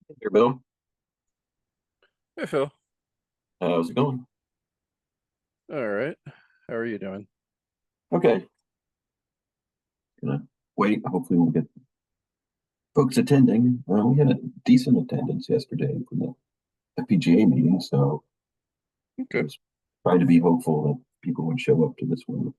Here, Bill. Hey Phil. How's it going? All right. How are you doing? Okay. Gonna wait. Hopefully, we'll get folks attending. We had a decent attendance yesterday from the FPGA meeting, so I Okay. was trying to be hopeful that people would show up to this one.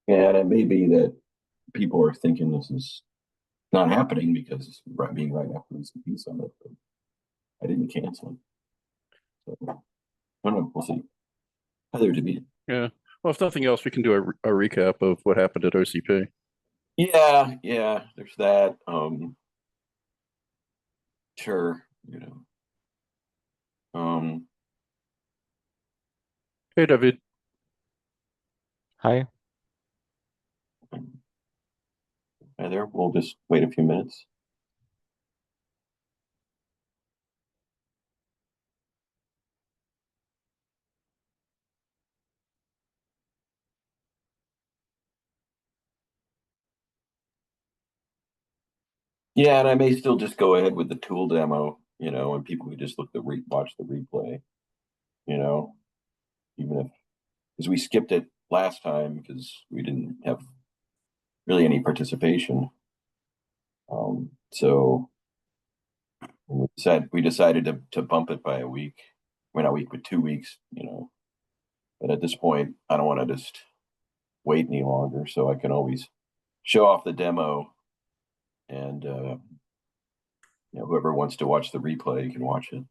And it may be that people are thinking this is not happening because it's being right after the OCP Summit, but I didn't cancel it. So I don't know. We'll see. Heather to be. Yeah. Well, if nothing else, we can do a recap of what happened at OCP. Yeah, there's that. Sure, Um, Hey, David. Hi. Heather, we'll just wait a few minutes. Yeah, and I may still just go ahead with the tool demo, and people could just watch the replay, you know, even if, because we skipped it last time because we didn't have really any participation. So we decided to bump it by a week. Well, not a week, but 2 weeks, But at this point, I don't want to just wait any longer, so I can always show off the demo, and whoever wants to watch the replay can watch it.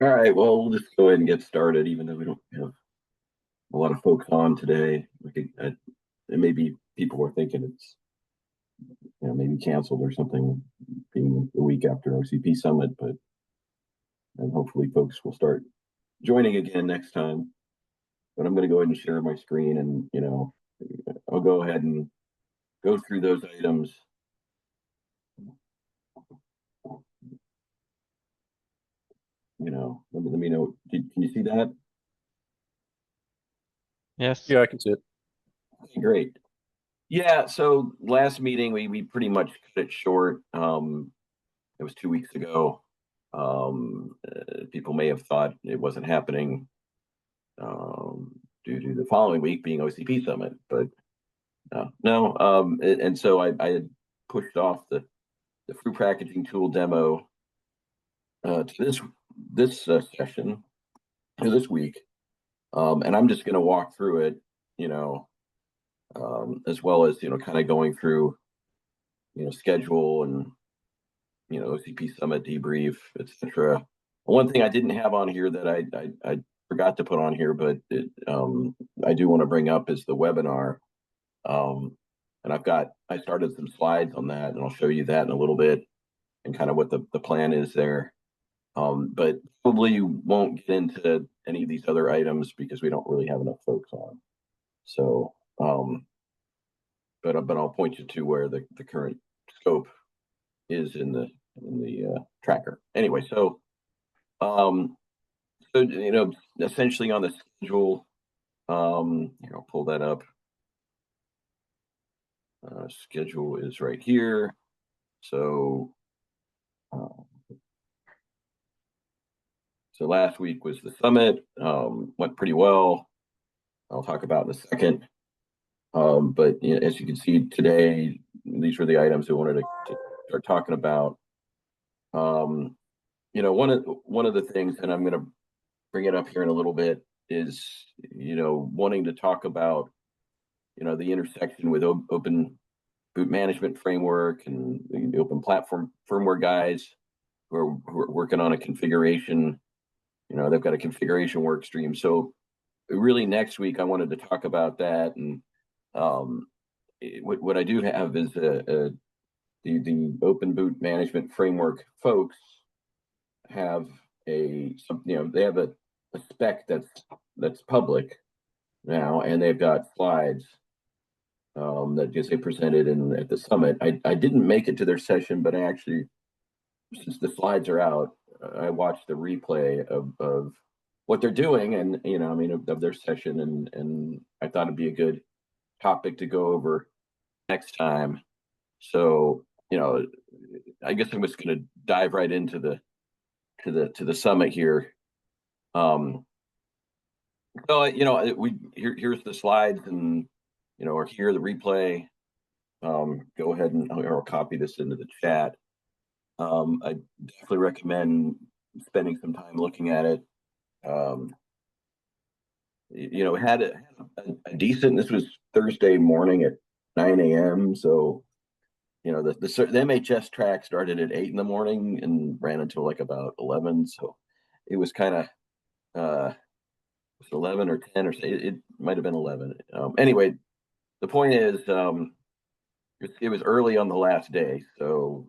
All right, well, we'll just go ahead and get started, even though we don't have a lot of folks on today. It may be people were thinking it's maybe canceled or something, being the week after OCP Summit, but and hopefully folks will start joining again next time. But I'm going to go ahead and share my screen, and I'll go ahead and go through those items. Let me know. Can you see that? Yes. Yeah, I can see it. Okay, great. Yeah, so last meeting we pretty much cut it short. It was 2 weeks ago. People may have thought it wasn't happening due to the following week being OCP Summit, but no. And so I had pushed off the fruit packaging tool demo to this session or this week, and I'm just going to walk through it, as well as kind of going through schedule and OCP Summit debrief, etc. One thing I didn't have on here that I forgot to put on here, but I do want to bring up is the webinar. And I started some slides on that, and I'll show you that in a little bit and kind of what the plan is there. But probably won't get into any of these other items because we don't really have enough folks on. So, but I'll point you to where the current scope is in the tracker. Anyway, so essentially on the schedule, here, I'll pull that up. Schedule is right here. So, so last week was the summit. Went pretty well. I'll talk about in a second. But as you can see today, these were the items we wanted to start talking about. One of the things, and I'm going to bring it up here in a little bit, is wanting to talk about the intersection with open boot management framework and the open platform firmware guys who are working on a configuration. They've got a configuration work stream. So really next week I wanted to talk about that. And what I do have is the open boot management framework folks have they have a spec that's public now, and they've got slides that just they presented at the summit. I didn't make it to their session, but I actually, since the slides are out, I watched the replay of what they're doing, and of their session, and I thought it'd be a good topic to go over next time. So I guess I'm just going to dive right into the summit here. So here's the slides, and or here the replay. Go ahead and I'll copy this into the chat. I definitely recommend spending some time looking at it. Had a decent. This was Thursday morning at 9 a.m. So the MHS track started at 8 in the morning and ran until like about 11. So it was kind of 11 or 10 or it might have been 11. Anyway, the point is, it was early on the last day, so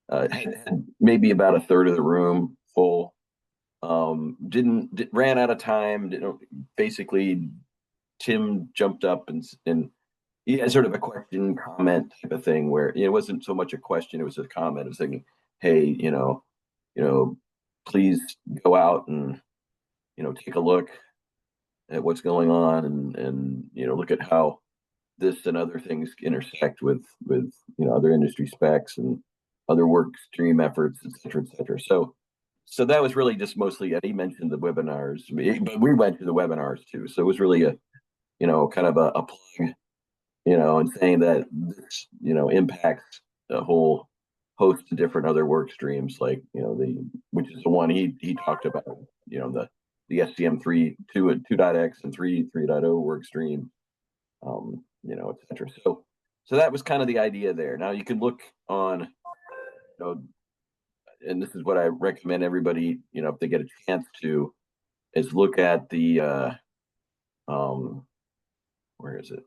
had maybe about a third of the room full. Ran out of time. Basically, Tim jumped up and he had sort of a question comment type of thing where it wasn't so much a question, it was a comment. It was thinking, hey, please go out and take a look at what's going on and look at how this and other things intersect with other industry specs and other work stream efforts, et cetera, et cetera. So that was really just mostly it. He mentioned the webinars, but we went to the webinars too. So it was really a kind of a plug, and saying that this impacts a whole host of different other work streams, like which is the one he talked about, the SCM 2.x and 3.0 work stream, et cetera. So that was kind of the idea there. Now you can look on, and this is what I recommend everybody, if they get a chance to, is look at the, where is it?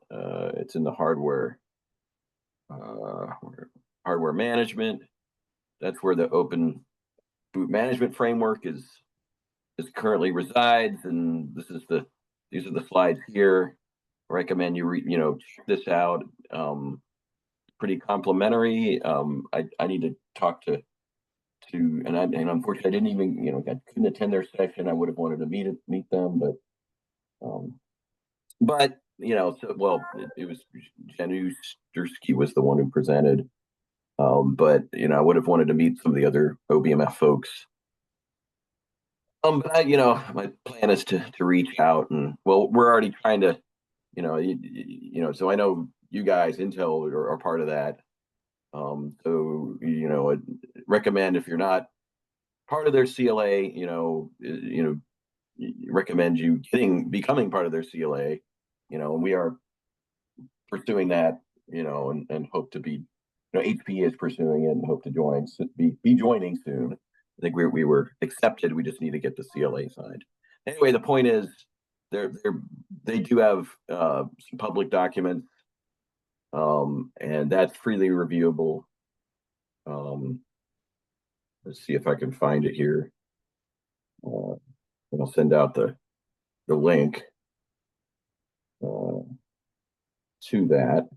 It's in the hardware management. That's where the open boot management framework is currently resides, and these are the slides here. I recommend you check this out. Pretty complimentary. I need to talk to and unfortunately I didn't even I couldn't attend their session. I would have wanted to meet them, but it was Janusz Dursky was the one who presented. But I would have wanted to meet some of the other OBMF folks. But my plan is to reach out, and we're already trying to, so I know you guys, Intel, are part of that. So, I'd recommend if you're not part of their CLA, recommend you becoming part of their CLA, and we are pursuing that, and hope to be, HP is pursuing it and hope to be joining soon. I think we were accepted. We just need to get the CLA signed. Anyway, the point is, they do have some public documents, and that's freely reviewable. Let's see if I can find it here. And I'll send out the link to that,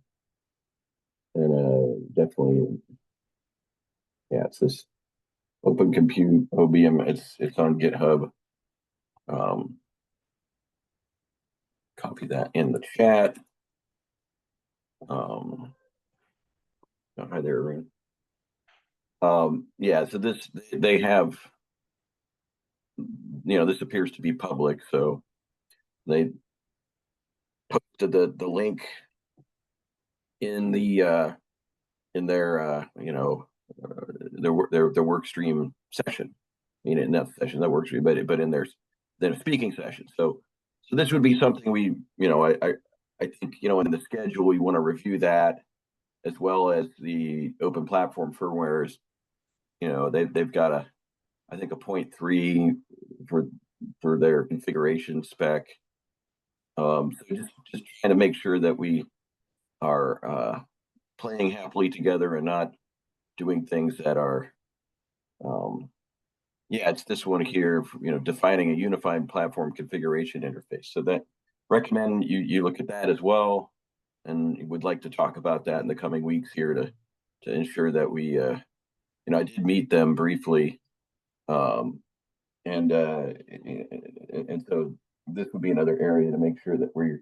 and definitely, yeah, it's this Open Compute OBM. It's on GitHub. Copy that in the chat. Oh, hi there, Arun. Yeah, so they have, this appears to be public, so they posted the link in the in their their work stream session. I mean, not session, that work stream, but in their speaking session. So this would be something we, I think, in the schedule, we want to review that, as well as the open platform firmwares. They've got I think a 0.3 for their configuration spec. So just trying to make sure that we are playing happily together and not doing things that are, yeah, it's this one here, defining a unified platform configuration interface. So that recommend you look at that as well, and would like to talk about that in the coming weeks here to ensure that we, I did meet them briefly, and so this would be another area to make sure that we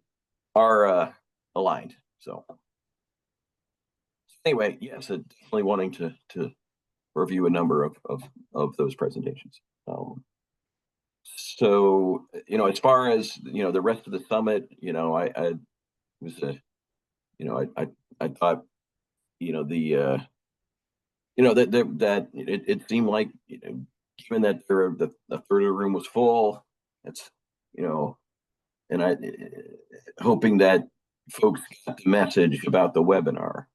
are aligned. So anyway, yes, definitely wanting to review a number of those presentations. So, as far as, the rest of the summit, I was, I thought, the, that it seemed like, given that the third of the room was full, it's, and I hoping that folks got the message about the webinar.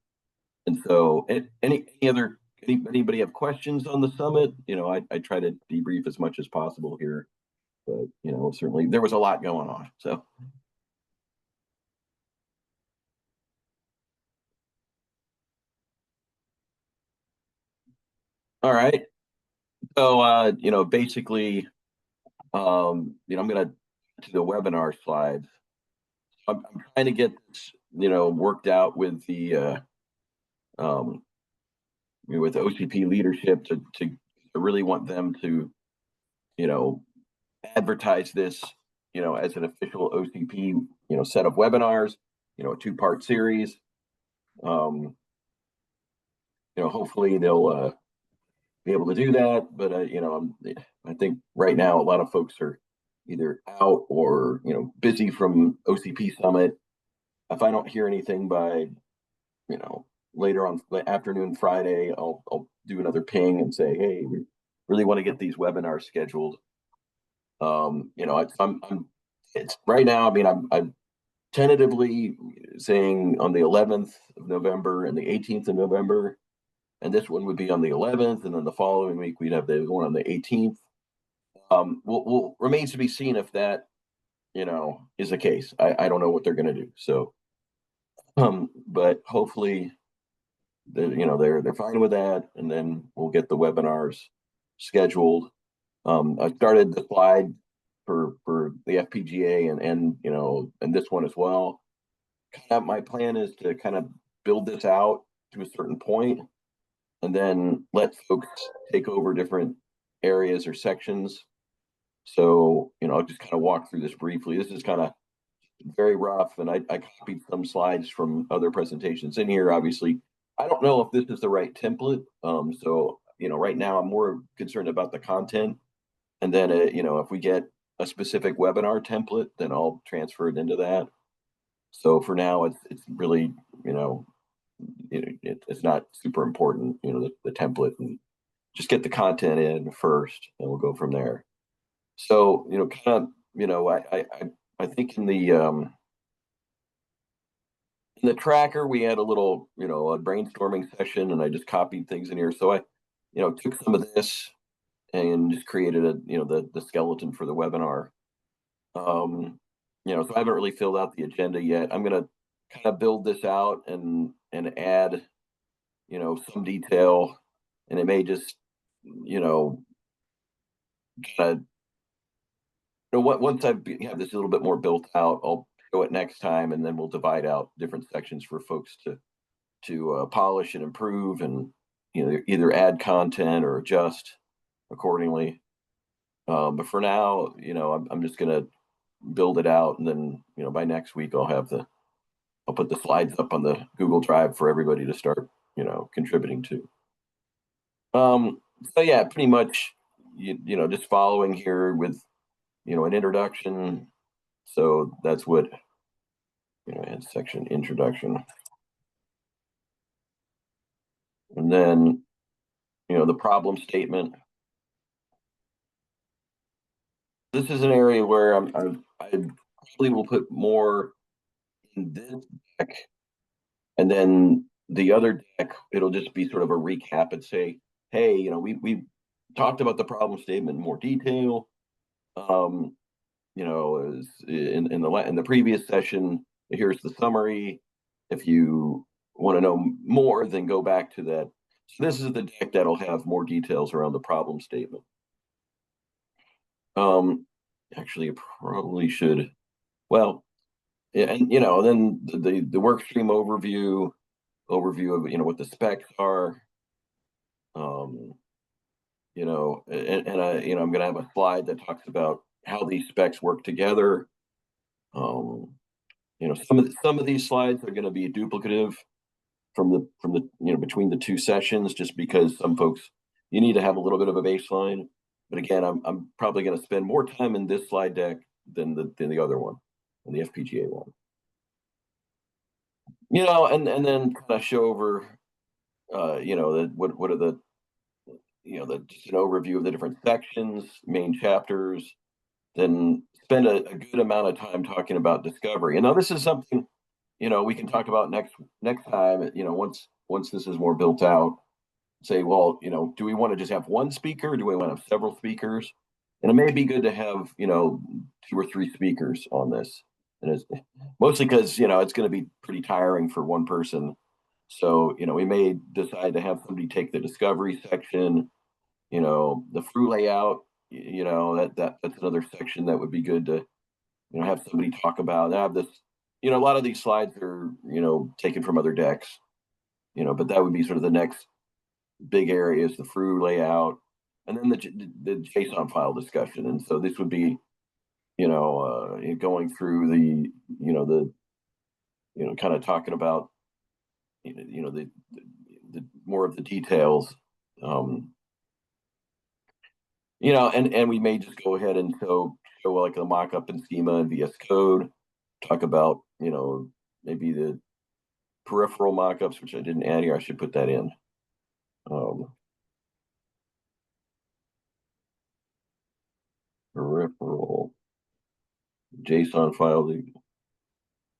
And so, anybody have questions on the summit? I try to debrief as much as possible here, but certainly there was a lot going on. So, all right. So, basically, I'm gonna to the webinar slides. I'm trying to get this, worked out with the with OCP leadership to really want them to, advertise this, as an official OCP, set of webinars, a 2-part series. Hopefully they'll be able to do that. But I think right now a lot of folks are either out or busy from OCP Summit. If I don't hear anything by later on afternoon Friday, I'll do another ping and say, hey, we really want to get these webinars scheduled. It's right now. I mean, I'm tentatively saying on the 11th of November and the 18th of November, and this one would be on the 11th, and then the following week we'd have the one on the 18th. Will remains to be seen if that, is the case. I don't know what they're going to do. So, but hopefully, they're fine with that, and then we'll get the webinars scheduled. I started the slide for the FPGA and this one as well. My plan is to kind of build this out to a certain point, and then let folks take over different areas or sections. So, I'll just kind of walk through this briefly. This is kind of very rough, and I copied some slides from other presentations in here. Obviously, I don't know if this is the right template. So, right now I'm more concerned about the content. And then, if we get a specific webinar template, then I'll transfer it into that. So for now, it's really, it's not super important, the template, and just get the content in first, and we'll go from there. So, kind of, I think in the tracker, we had a little, a brainstorming session, and I just copied things in here. So I, took some of this and just created the skeleton for the webinar. So I haven't really filled out the agenda yet. I'm gonna kind of build this out and add, some detail, and it may just, kind of, once I have this a little bit more built out, I'll show it next time, and then we'll divide out different sections for folks to polish and improve, and either add content or adjust accordingly. But for now, I'm just gonna build it out, and then by next week I'll put the slides up on the Google Drive for everybody to start contributing to. So yeah, pretty much just following here with an introduction. So that's what add section introduction, and then the problem statement. This is an area where I probably will put more in this deck, and then the other deck, it'll just be sort of a recap and say, hey, we talked about the problem statement in more detail. As in the previous session, here's the summary. If you want to know more, then go back to that. So this is the deck that'll have more details around the problem statement. Actually, I probably should. Well, and then the work stream overview of what the specs are. And I'm going to have a slide that talks about how these specs work together. Some of these slides are going to be duplicative from the between the two sessions, just because some folks, you need to have a little bit of a baseline. But again, I'm probably going to spend more time in this slide deck than the other one, than the FPGA one. And then kind of show over, what are the just an overview of the different sections, main chapters, then spend a good amount of time talking about discovery. And now this is something, we can talk about next time, once this is more built out, say, well, do we want to just have one speaker, or do we want to have several speakers? And it may be good to have, 2 or 3 speakers on this. And it's mostly because, it's going to be pretty tiring for one person. So, we may decide to have somebody take the discovery section, the through layout, that's another section that would be good to, have somebody talk about. I have this, a lot of these slides are, taken from other decks, but that would be sort of the next big area, is the through layout, and then the JSON file discussion. And so this would be, going through kind of talking about, the more of the details. And we may just go ahead and show like a mock-up in schema and VS Code, talk about, maybe the peripheral mock-ups, which I didn't add here. I should put that in. Peripheral JSON file,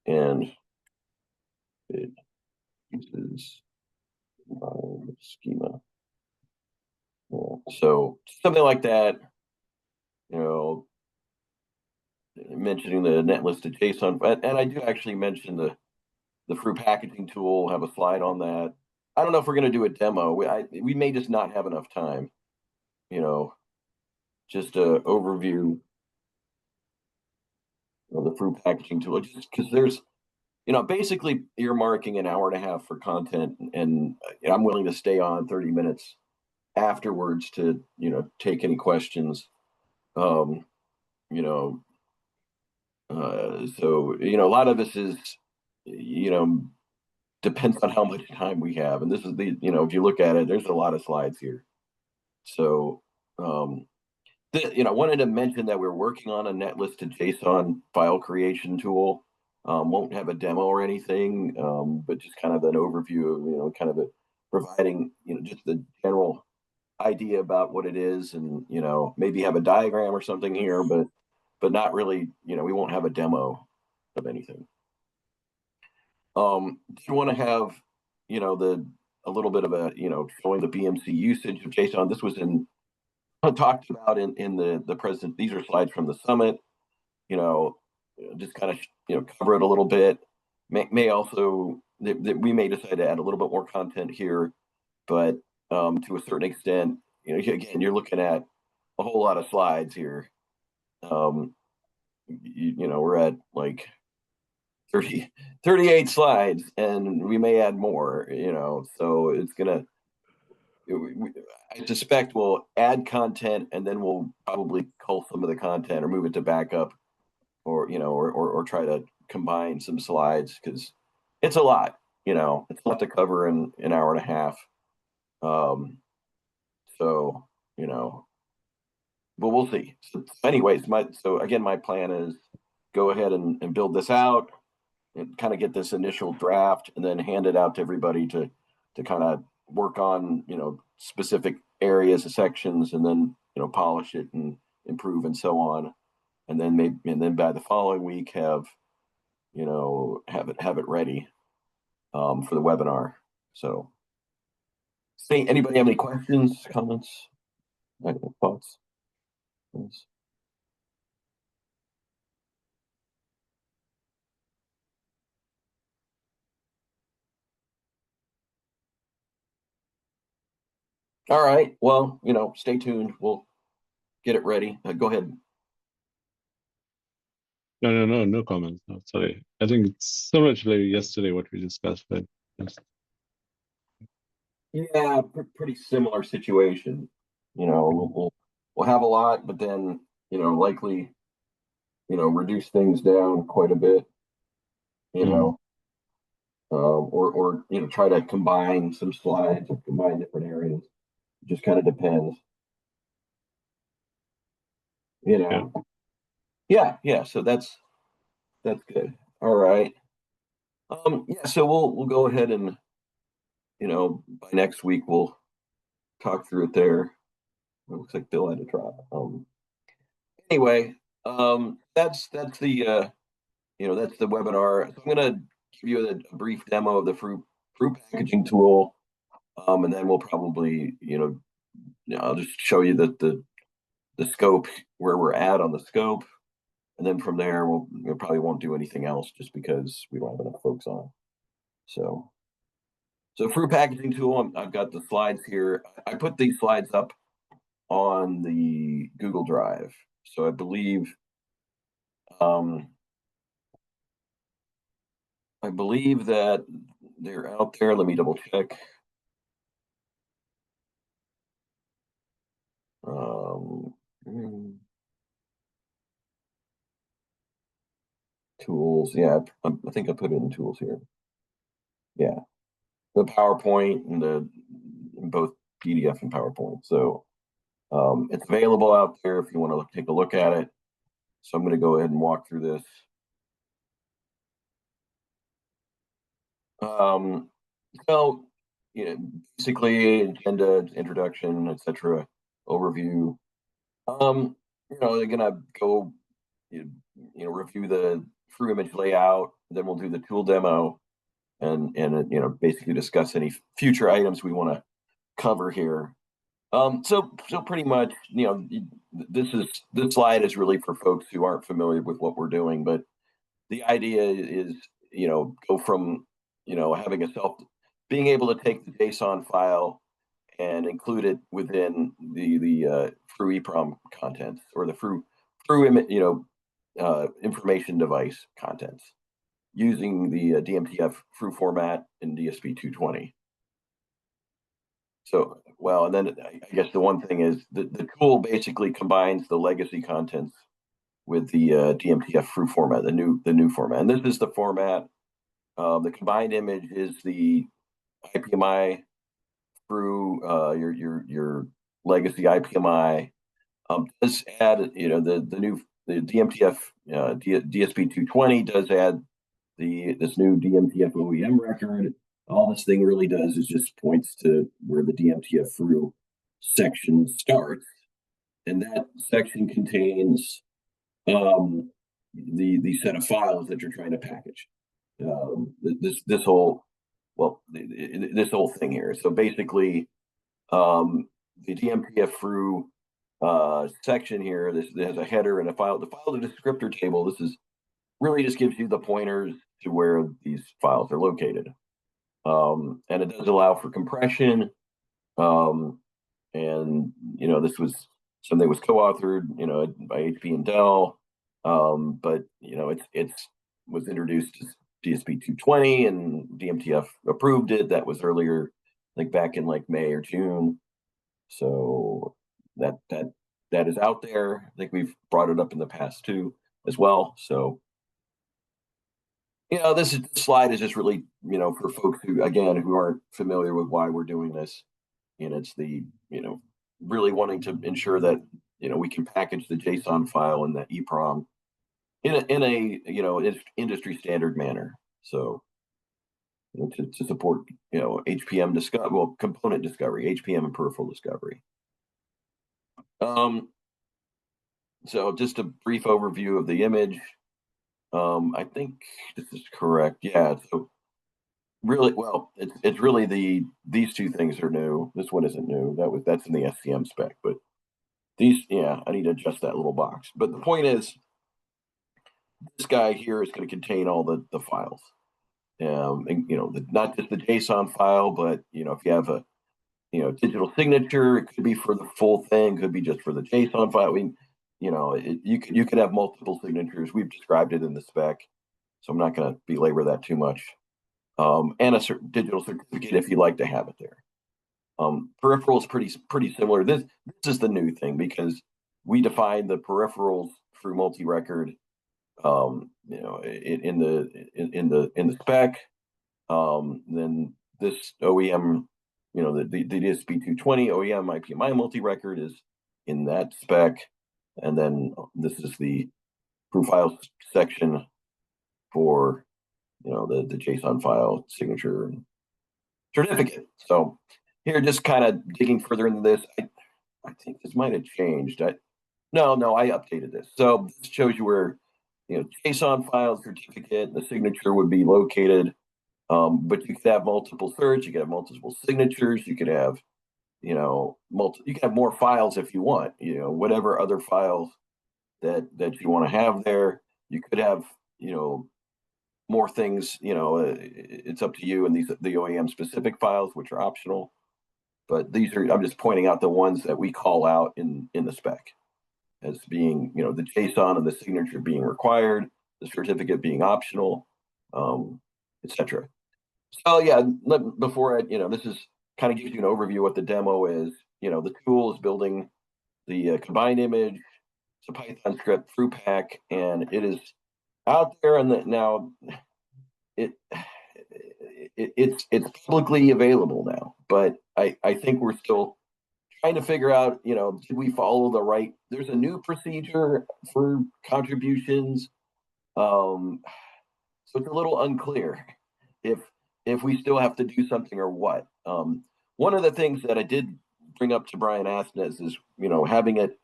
and it uses schema. So something like that, mentioning the netlisted JSON, and I do actually mention the through packaging tool, have a slide on that. I don't know if we're going to do a demo. We may just not have enough time, just a overview of the through packaging tool, just because there's, basically earmarking an hour and a half for content, and I'm willing to stay on 30 minutes afterwards to, take any questions. So, a lot of this is, depends on how much time we have. And this is if you look at it, there's a lot of slides here. So, wanted to mention that we're working on a netlisted JSON file creation tool. Won't have a demo or anything, but just kind of an overview of, kind of providing, just the general idea about what it is, and, maybe have a diagram or something here, but not really, we won't have a demo of anything. Do you want to have, a little bit of a, showing the BMC usage of JSON? This was talked about in the present. These are slides from the summit. Just kind of cover it a little bit. May also that we may decide to add a little bit more content here, but to a certain extent, again, you're looking at a whole lot of slides here. We're at like 38 slides, and we may add more. So it's gonna. I suspect we'll add content, and then we'll probably cull some of the content or move it to backup, or try to combine some slides, because it's a lot. It's a lot to cover in an hour and a half. So but we'll see. So anyways, my plan is go ahead and build this out and kind of get this initial draft, and then hand it out to everybody to kind of work on, specific areas and sections, and then, polish it and improve and so on. And then by the following week have it ready for the webinar. So anybody have any questions, comments, thoughts? Yes. All right. Well, stay tuned. We'll get it ready. Go ahead. No comments. No, sorry. I think it's similar to like yesterday what we discussed, but yes. Yeah, pretty similar situation. We'll have a lot, but then, likely, reduce things down quite a bit, or try to combine some slides or combine different areas. It just kind of depends. Yeah. So that's good. All right. Yeah. So we'll go ahead and, by next week we'll talk through it there. It looks like Bill had a drop. Anyway, that's the that's the webinar. So I'm going to give you a brief demo of the fruit packaging tool, and then we'll probably I'll just show you the scope, where we're at on the scope, and then from there we probably won't do anything else, just because we don't have enough folks on. So fruit packaging tool. I've got the slides here. I put these slides up on the Google Drive, so I believe that they're out there. Let me double check. Tools. Yeah, I think I put it in tools here. Yeah, the PowerPoint and both PDF and PowerPoint. So it's available out there if you want to take a look at it. So I'm going to go ahead and walk through this. So, basically agenda, introduction, etc., overview. They're gonna go, review the through image layout. Then we'll do the tool demo, and basically discuss any future items we want to cover here. So pretty much, this slide is really for folks who aren't familiar with what we're doing, but the idea is, go from, having being able to take the JSON file and include it within the Fru EEPROM contents, or the Fru information device contents, using the DMTF Fru format in DSP 220. So, well, and then I guess the one thing is the tool basically combines the legacy contents with the DMTF Fru format, the new format. And this is the format. The combined image is the IPMI through your legacy IPMI. Does add, the DMTF DSP 220 does add this new DMTF OEM record. All this thing really does is just points to where the DMTF through section starts, and that section contains the set of files that you're trying to package. This whole this whole thing here. So basically, the DMTF through section here. This has a header and a file. The file descriptor table. This is really just gives you the pointers to where these files are located. And it does allow for compression. And this was something that was co-authored, by HP and Dell. But it's was introduced as DSP 220, and DMTF approved it. That was earlier, like back in like May or June. So that is out there. I think we've brought it up in the past too, as well. So this slide is just really, for folks who aren't familiar with why we're doing this. And it's the, really wanting to ensure that, we can package the JSON file in the EEPROM in a industry standard manner. So to support, HPM component discovery, HPM and peripheral discovery. So just a brief overview of the image. I think this is correct. Yeah. So really, well, it's really these two things are new. This one isn't new. That's in the SCM spec, but these, I need to adjust that little box. But the point is, this guy here is going to contain all the files. And not just the JSON file, but if you have a digital signature, it could be for the full thing, could be just for the JSON file. I mean, you could have multiple signatures. We've described it in the spec, so I'm not going to belabor that too much. And a digital certificate if you'd like to have it there. Peripherals pretty similar. This is the new thing, because we define the peripherals through multi-record, in the spec. Then this OEM, the DSP 220 OEM IPMI multi-record is in that spec, and then this is the profile section for the JSON file, signature, and certificate. So here, just kind of digging further into this, I think this might have changed. No, I updated this. So this shows you where JSON file, certificate, the signature would be located. But you could have multiple certs, you could have multiple signatures, you could have you could have more files if you want, whatever other files that you want to have there. You could have more things, it's up to you, and the OEM specific files, which are optional. But I'm just pointing out the ones that we call out in the spec as being, the JSON and the signature being required, the certificate being optional, etc. So yeah, before this is kind of gives you an overview of what the demo is. The tool is building the combined image. It's a Python script through pack, and it is out there, and now it's publicly available now. But I think we're still trying to figure out, did we follow the right? There's a new procedure for contributions, so it's a little unclear if we still have to do something or what. One of the things that I did bring up to Brian Asnes is, having it,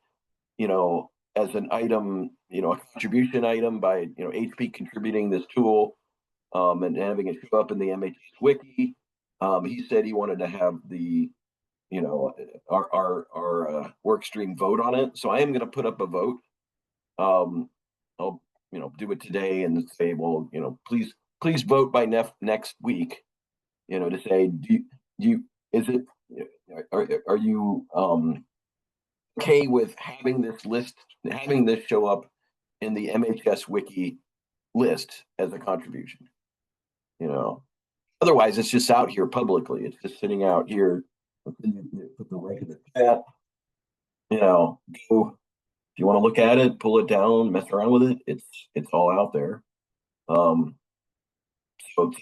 as an item, a contribution item by, HP contributing this tool, and having it show up in the MHS wiki. He said he wanted to have the, our workstream vote on it. So I am going to put up a vote. I'll, do it today and say, well, please vote by next week, to say, are you okay with having this show up in the MHS wiki list as a contribution? Otherwise it's just out here publicly. It's just sitting out here. Put the link in the chat. Go, if you want to look at it, pull it down, mess around with it. It's all out there. So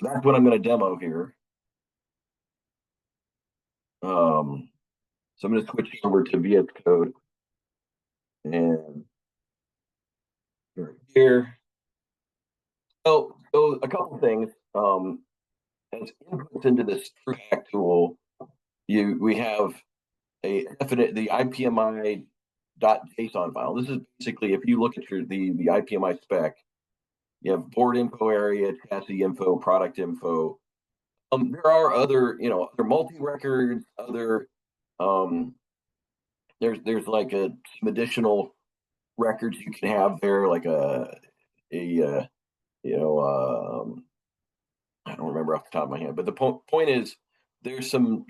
that's what I'm going to demo here. So I'm going to switch over to VS Code, and here. So So a couple things. As inputs into this TrueHack tool, we have a definite the IPMI.json file. This is basically, if you look at the IPMI spec, you have board info area, chassis info, product info. There are other, other multi-records, other there's like some additional records you can have there, like I don't remember off the top of my head, but the point is there's some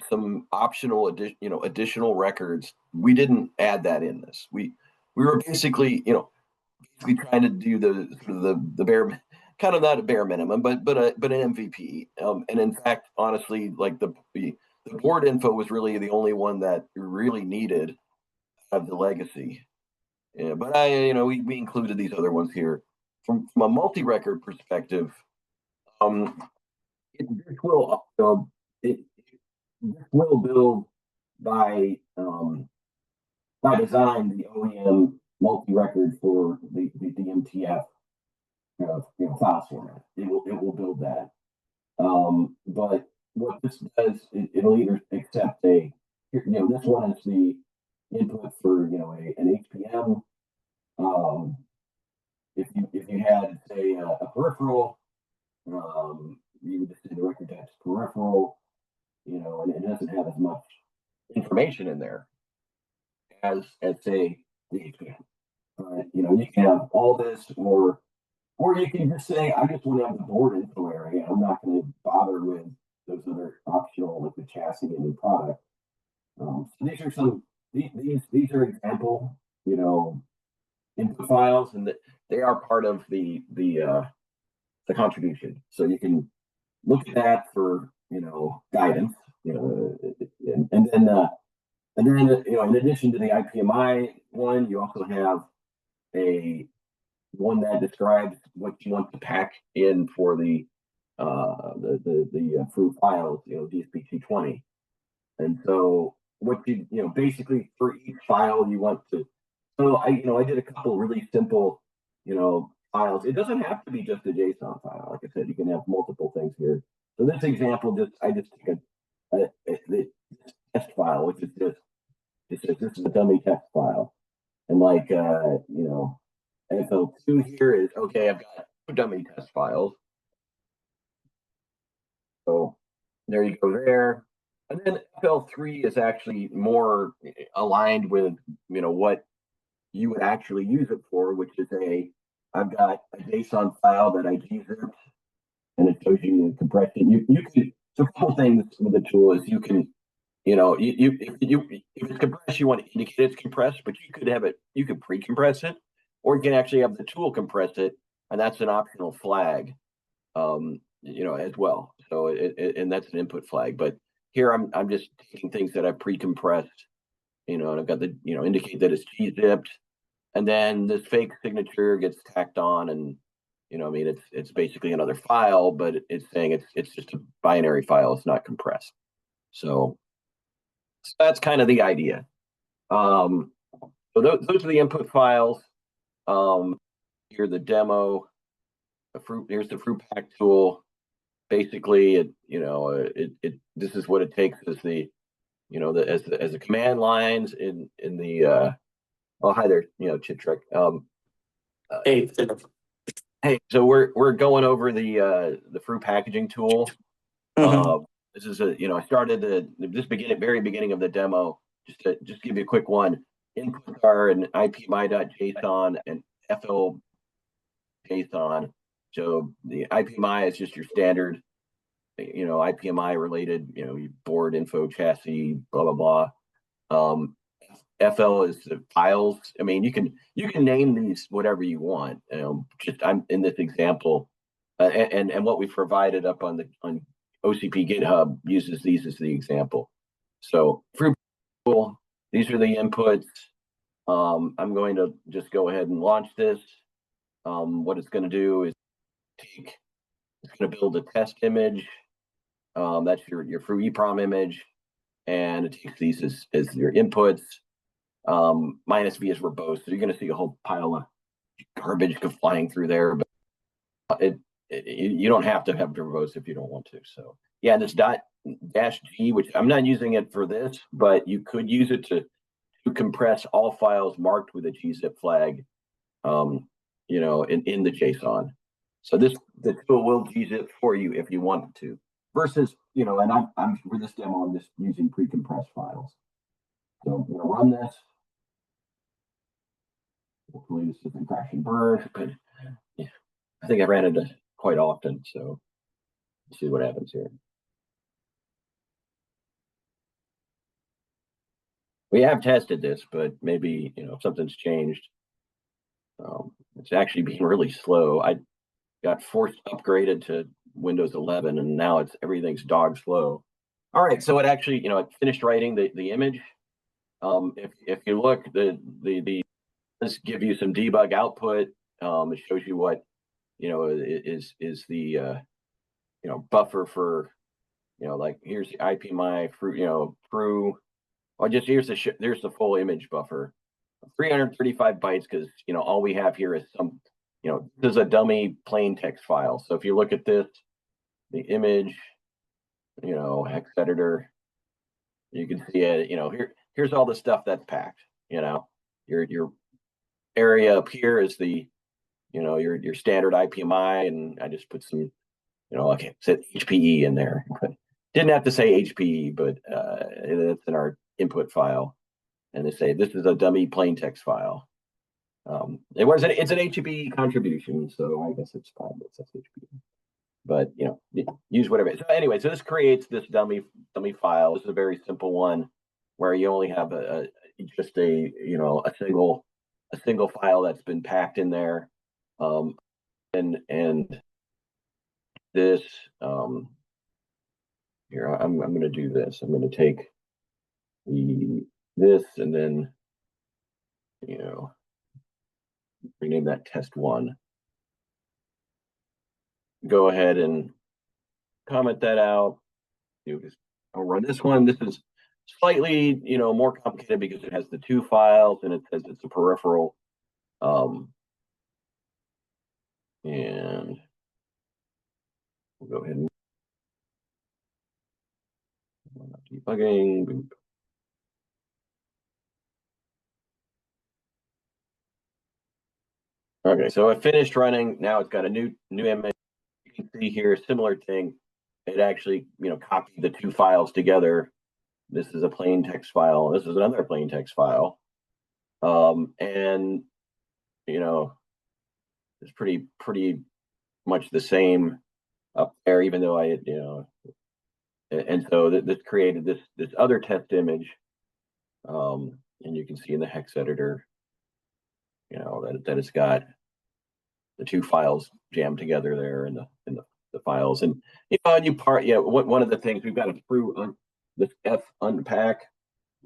optional additional records. We didn't add that in this. We were basically basically trying to do the sort of the bare, kind of not a bare minimum, but an MVP. And in fact, honestly, like the board info was really the only one that really needed of the legacy. Yeah, but we included these other ones here from a multi-record perspective. This will build by design the OEM multi-record for the DMTF file format. It will build that. But what this does, it'll either accept this one is the input for an HPM. If you had say a peripheral, you would just say the record type's peripheral, and it doesn't have as much information in there as say the HPM. But you can have all this, or you can just say, I just want to have the board info area. I'm not going to bother with those other optional, like the chassis and the product. So these are these are example, input files, and they are part of the contribution. So you can look at that for guidance, and then in addition to the IPMI one, you also have a one that describes what you want to pack in for the fruit files, DSP 220. And so what basically for each file you want to, so I did a couple really simple, files. It doesn't have to be just a JSON file. Like I said, you can have multiple things here. So this example, I just took the test file, which is it says this is a dummy test file. And like, FL2 here is, okay, I've got two dummy test files. So there you go there. And then FL3 is actually more aligned with, what you would actually use it for, which is I've got a JSON file that I gzipped, and it shows you the compression. You can, so a couple things with the tool is you can, if it's compressed, you want to indicate it's compressed, but you could pre-compress it, or you can actually have the tool compress it, and that's an optional flag, as well. So and that's an input flag. But here I'm just taking things that I've pre-compressed, and I've got the indicate that it's gzipped, and then this fake signature gets tacked on, and it's basically another file, but it's saying it's just a binary file. It's not compressed. So that's kind of the idea. So those are the input files. Here the demo. Here's the fruit pack tool. Basically, this is what it takes as the as the command lines in the oh, hi there, Chit Trick. Hey, so we're going over the fruit packaging tool. This is I started very beginning of the demo, just give you a quick one. Inputs are an IPMI.json and FL JSON. So the IPMI is just your standard, IPMI related, board info, chassis, blah blah blah. FL is the files. I mean, you can name these whatever you want. I'm in this example, and what we provided up on OCP GitHub uses these as the example. So fruit, these are the inputs. I'm going to just go ahead and launch this. What it's going to do is it's going to build a test image. That's your fruit EEPROM image, and it takes these as your inputs. Minus V is verbose, so you're going to see a whole pile of garbage flying through there. But you don't have to have verbose if you don't want to. So yeah, this -G, which I'm not using it for this, but you could use it to compress all files marked with a gzip flag, you know, in the JSON. So the tool will gzip for you if you want it to, versus, you know, and I'm for this demo, I'm just using pre-compressed files. So I'm gonna run this. Hopefully this doesn't crash and burn, but yeah, I think I ran into quite often. So let's see what happens here. We have tested this, but maybe, you know, something's changed. It's actually being really slow. I got forced upgraded to Windows 11, and now everything's dog slow. All right, so it actually, you know, it finished writing the image. If you look, does give you some debug output. It shows you what, you know, is the you know, buffer for, you know, like here's the IPMI through, you know, through, or just here's the full image buffer, 335 bytes, because, you know, all we have here is some, you know, this is a dummy plain text file. So if you look at this, the image, you know, hex editor, you can see it, you know, here's all the stuff that's packed, you know, your area up here is the, you know, your standard IPMI, and I just put some, you know, okay, said HPE in there. Didn't have to say HPE, but it's in our input file, and they say this is a dummy plain text file. It's an HPE contribution, so I guess it's fine. It says HPE, but you know, use whatever. So anyway, so this creates this dummy file. This is a very simple one where you only have just a, you know, a single file that's been packed in there, and this here I'm going to do this. I'm going to take this and then, you know, rename that test1. Go ahead and comment that out. I'll run this one. This is slightly, you know, more complicated because it has the two files and it says it's a peripheral. And we'll go ahead and debugging. Okay, so it finished running. Now it's got a new image. You can see here, similar thing. It actually, you know, copied the two files together. This is a plain text file. This is another plain text file. And, you know, it's pretty much the same up there, even though I, you know, and so this created this other test image. And you can see in the hex editor, you know, that it's got the two files jammed together there in the files. And, you know, and one of the things we've got to through this F unpack.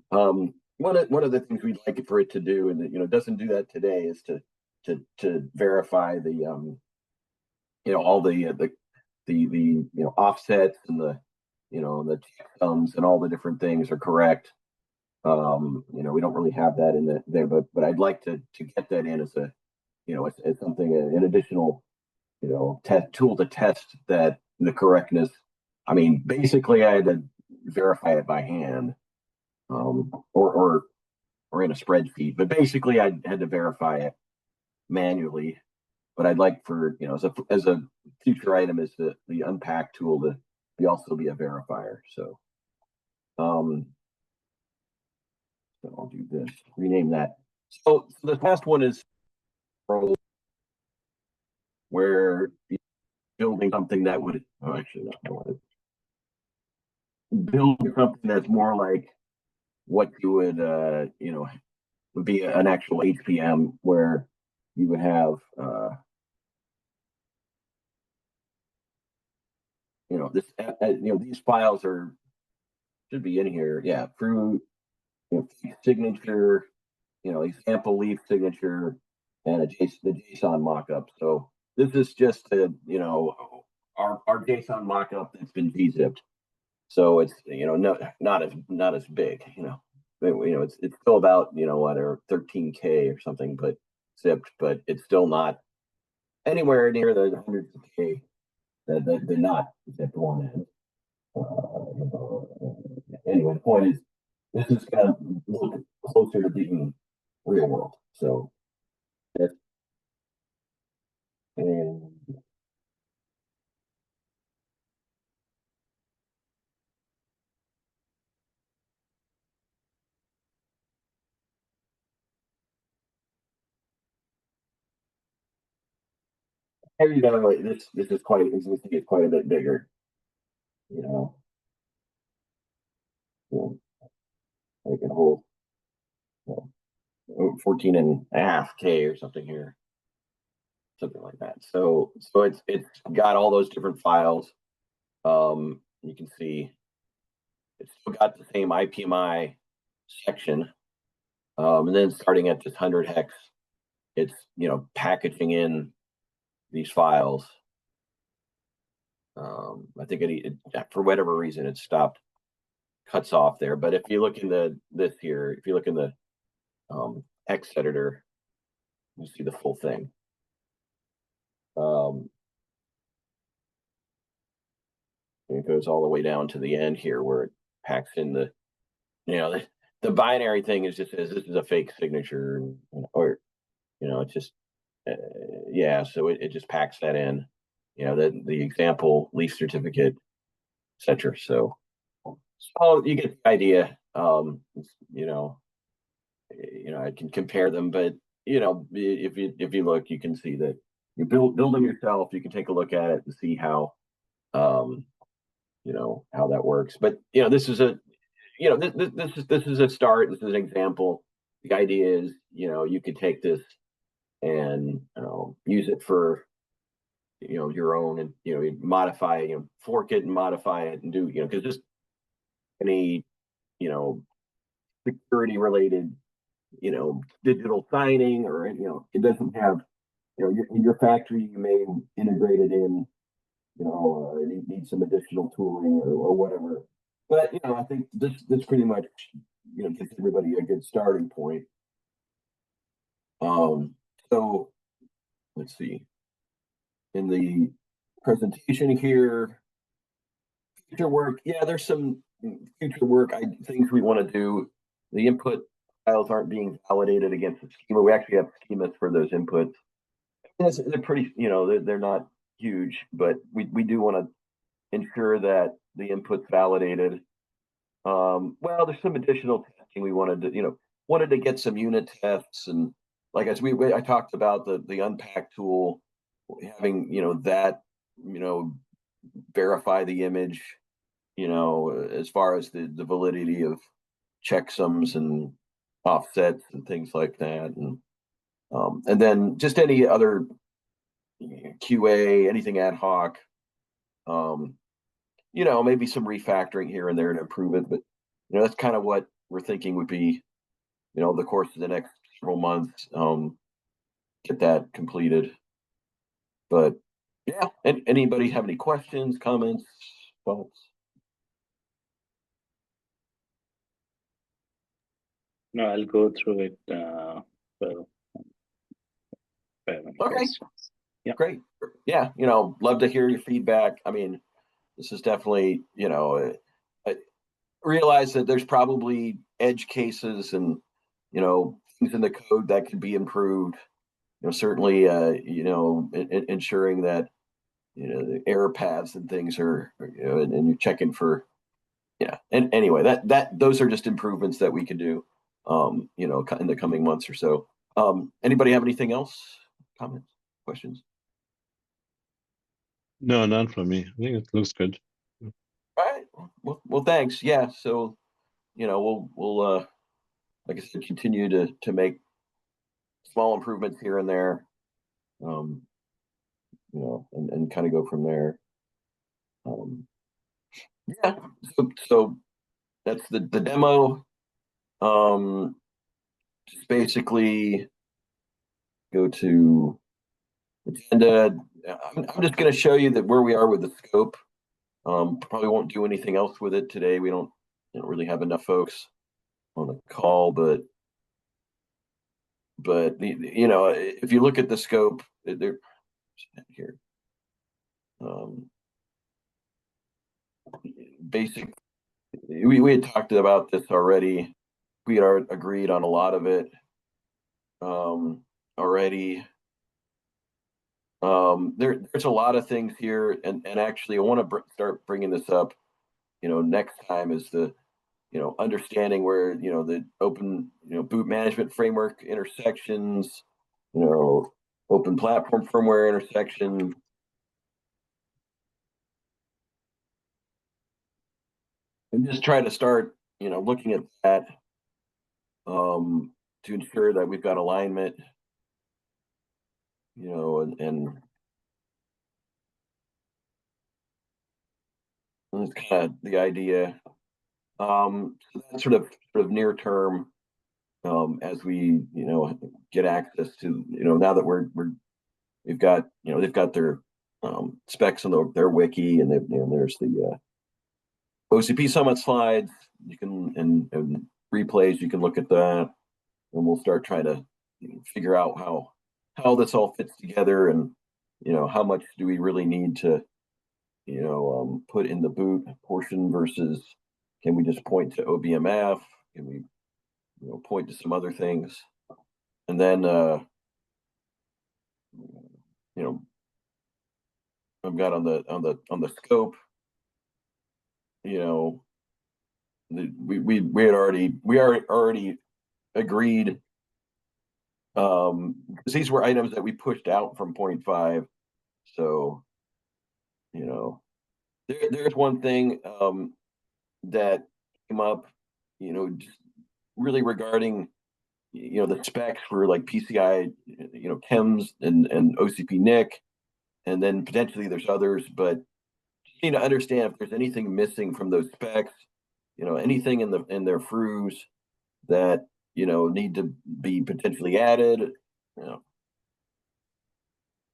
One of the things we'd like for it to do, and you know, doesn't do that today, is to verify the you know, all the you know, offsets and the, you know, the checksums and all the different things are correct. You know, we don't really have that in there, but I'd like to get that in as a, you know, as something, an additional, you know, tool to test that the correctness. I mean, basically, I had to verify it by hand, or in a spreadsheet, but basically, I had to verify it manually. But I'd like for, you know, as a future item, is the unpack tool to also be a verifier. So, so I'll do this. Rename that. So the past one is where you're building something that would, oh, actually, not, I want to build something that's more like what you would, you know, would be an actual HPM, where you would have, you know, this, you know, these files should be in here. Yeah, through, you know, signature, you know, example leaf signature, and the JSON mockup. So this is just a, you know, our JSON mockup that's been gzipped. So it's, you know, not as big, you know. You know, it's still about, you know, what, or 13K or something, but zipped, but it's still not anywhere near the hundreds of K they're not at one end. Anyway, the point is, this is going to look closer to being real world. So, that's, and you know, this is quite, this is quite a bit bigger. You know, you know, like a whole, you know, 14.5K or something here, something like that. So it's got all those different files. You can see it's still got the same IPMI section. And then starting at this 100 hex, it's, you know, packaging in these files. I think for whatever reason, it stopped, cuts off there. But if you look in this here, if you look in the X editor, you see the full thing. It goes all the way down to the end here where it packs in the, you know, the binary thing is just says this is a fake signature, or, you know, it's just, yeah, so it just packs that in, you know, the example lease certificate, etc. So you get the idea. You know, I can compare them, but you know, if you look, you can see that you build them yourself. You can take a look at it and see how, you know, how that works. But you know, this is a, you know, this is a start. This is an example. The idea is, you know, you could take this and use it for, you know, your own, and you know, modify, you know, fork it and modify it and do, you know, because just any, you know, security related, you know, digital signing, or you know, it doesn't have, you know, in your factory you may integrate it in, you know, need some additional tooling or whatever. But you know, I think this pretty much, you know, gives everybody a good starting point. So let's see, in the presentation here, future work, yeah, there's some future work things we want to do. The input files aren't being validated against the schema. We actually have schemas for those inputs. They're pretty, you know, they're not huge, but we do want to ensure that the input's validated. Well, there's some additional testing we wanted to, you know, wanted to get some unit tests, and like as I talked about the unpack tool, having, you know, that, you know, verify the image, you know, as far as the validity of checksums and offsets and things like that, and then just any other QA, anything ad hoc, you know, maybe some refactoring here and there to improve it. But you know, that's kind of what we're thinking would be, you know, the course of the next several months, get that completed. But yeah, anybody have any questions, comments, thoughts? No, I'll go through it. For Okay, questions. Yeah. great. Yeah, you know, love to hear your feedback. I mean, this is definitely, you know, I realize that there's probably edge cases and, you know, things in the code that could be improved. You know, certainly, you know, ensuring that, you know, the error paths and things are, you know, and you're checking for, yeah. And anyway, those are just improvements that we can do, you know, in the coming months or so. Anybody have anything else? Comments, questions? No, none from me. I think it looks good. All right. Well, thanks. Yeah. So, you know, we'll like I said, continue to make small improvements here and there, you know, and kind of go from there. Yeah. So that's the demo. Just basically go to agenda. I'm just going to show you that where we are with the scope. Probably won't do anything else with it today. We don't really have enough folks on the call, but you know, if you look at the scope, there here, basic, we had talked about this already. We had agreed on a lot of it already. There's a lot of things here, and actually I want to start bringing this up, next time, is the, understanding where, the open, boot management framework intersections, open platform firmware intersection. And just try to start, looking at that to ensure that we've got alignment, and that's kind of the idea. So that's sort of near term, as we, get access to, now that we've got, they've got their specs on their wiki, and there's the OCP Summit slides. You can, and replays, you can look at that, and we'll start trying to figure out how this all fits together, and how much do we really need to put in the boot portion versus can we just point to OBMF? Can we point to some other things? And then I've got on the scope, we had already agreed, because these were items that we pushed out from 0.5. So there's one thing that came up, just really regarding the specs for like PCI, chems and OCP NIC, and then potentially there's others, but you need to understand if there's anything missing from those specs, anything in their FRUs that need to be potentially added,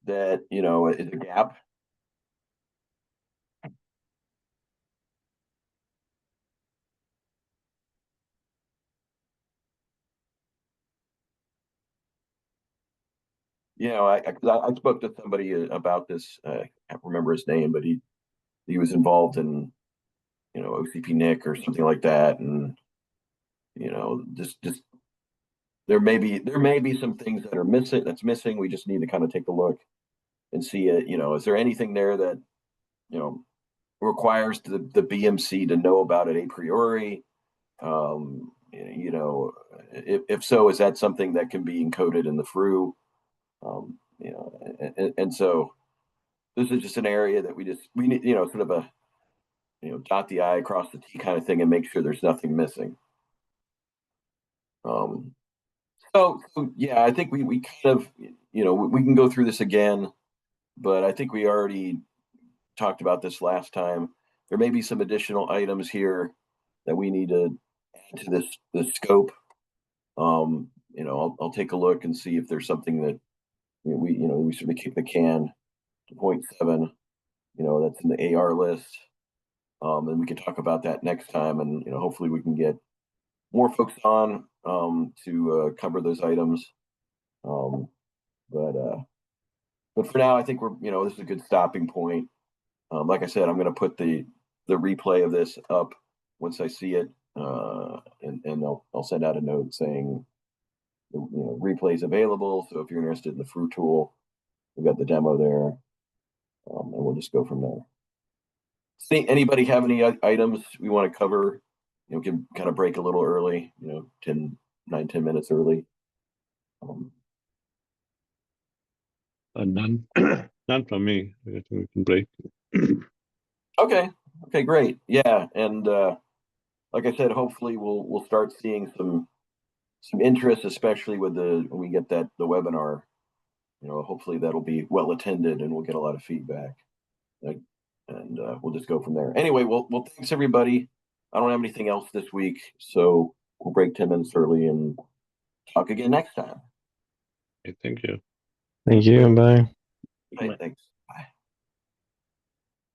that is a gap. I spoke to somebody about this. I can't remember his name, but he was involved in OCP NIC or something like that, and just there may be some things that are missing. We just need to kind of take a look and see it. Is there anything there that requires the BMC to know about it a priori? If so, is that something that can be encoded in the FRU? And so this is just an area that we need, sort of a, dot the I, cross the T kind of thing, and make sure there's nothing missing. So yeah, I think we kind of, we can go through this again, but I think we already talked about this last time. There may be some additional items here that we need to add to this scope. I'll take a look and see if there's something that we sort of kick the can to 0.7, that's in the AR list. And we can talk about that next time, and hopefully we can get more folks on to cover those items. But for now, I think we're this is a good stopping point. Like I said, I'm going to put the replay of this up once I see it, and I'll send out a note saying replays available. So if you're interested in the FRU tool, we've got the demo there, and we'll just go from there. Anybody have any items we want to cover? We can kind of break a little early, 10 minutes early. None, none from me. I think we can break. Okay, great. Yeah, and like I said, hopefully we'll start seeing some interest, especially with when we get the webinar. Hopefully that'll be well attended, and we'll get a lot of feedback. And we'll just go from there. Anyway, well, thanks everybody. I don't have anything else this week, so we'll break 10 minutes early and talk again next time. Okay, thank you. Thank you, and bye. Right, thanks.